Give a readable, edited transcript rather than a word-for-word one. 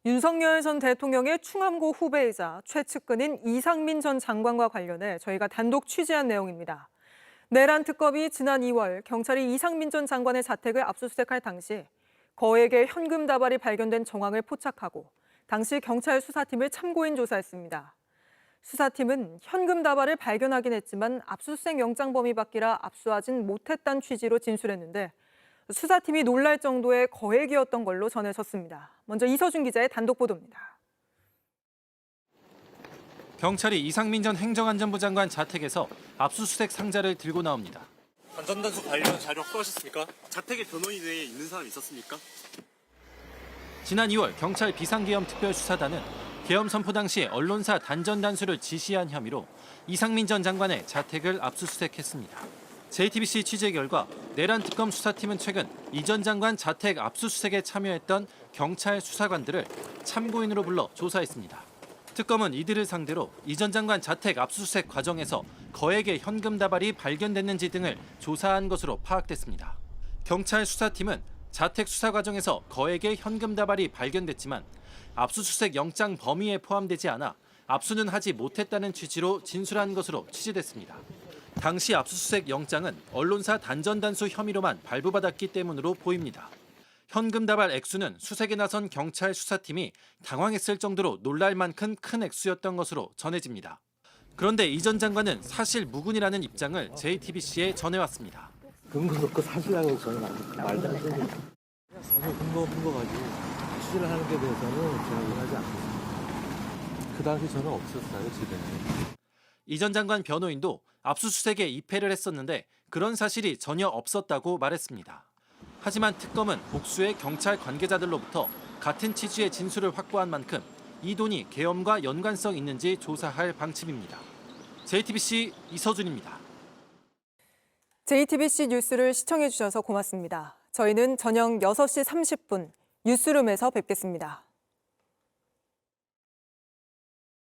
윤석열 전 대통령의 충암고 후배이자 최측근인 이상민 전 장관과 관련해 저희가 단독 취재한 내용입니다. 내란 특검이 지난 2월 경찰이 이상민 전 장관의 자택을 압수수색할 당시 거액의 현금 다발이 발견된 정황을 포착하고 당시 경찰 수사팀을 참고인 조사했습니다. 수사팀은 현금 다발을 발견하긴 했지만 압수수색 영장 범위 밖이라 압수하진 못했다는 취지로 진술했는데 수사팀이 놀랄 정도의 거액이었던 걸로 전해졌습니다. 먼저 이서준 기자의 단독 보도입니다. 경찰이 이상민 전 행정안전부 장관 자택에서 압수수색 상자를 들고 나옵니다. 안전단속 관련 자료 확보하셨습니까? 자택에 변호인 외에 있는 사람이 있었습니까? 지난 2월 경찰 비상계엄 특별수사단은 계엄 선포 당시 언론사 단전 단수를 지시한 혐의로 이상민 전 장관의 자택을 압수수색했습니다. JTBC 취재 결과 내란 특검 수사팀은 최근 이 전 장관 자택 압수수색에 참여했던 경찰 수사관들을 참고인으로 불러 조사했습니다. 특검은 이들을 상대로 이 전 장관 자택 압수수색 과정에서 거액의 현금 다발이 발견됐는지 등을 조사한 것으로 파악됐습니다. 경찰 수사팀은 자택 수사 과정에서 거액의 현금 다발이 발견됐지만 압수수색 영장 범위에 포함되지 않아 압수는 하지 못했다는 취지로 진술한 것으로 취재됐습니다. 당시 압수수색 영장은 언론사 단전 단수 혐의로만 발부받았기 때문으로 보입니다. 현금 다발 액수는 수색에 나선 경찰 수사팀이 당황했을 정도로 놀랄 만큼 큰 액수였던 것으로 전해집니다. 그런데 이 전 장관은 사실 무근이라는 입장을 JTBC에 전해왔습니다. 근거 없고 사실이라고 저는 말도 안 되는 전혀 근거 없는 거 가지고 취재를 하는 데 대해서는 제가 이해하지 않겠습니다. 그 당시 저는 없었어요, 집에. 이 전 장관 변호인도 압수수색에 입회를 했었는데 그런 사실이 전혀 없었다고 말했습니다. 하지만 특검은 복수의 경찰 관계자들로부터 같은 취지의 진술을 확보한 만큼 이 돈이 계엄과 연관성 있는지 조사할 방침입니다. JTBC 이서준입니다. JTBC 뉴스를 시청해 주셔서 고맙습니다. 저희는 저녁 6시 30분 뉴스룸에서 뵙겠습니다.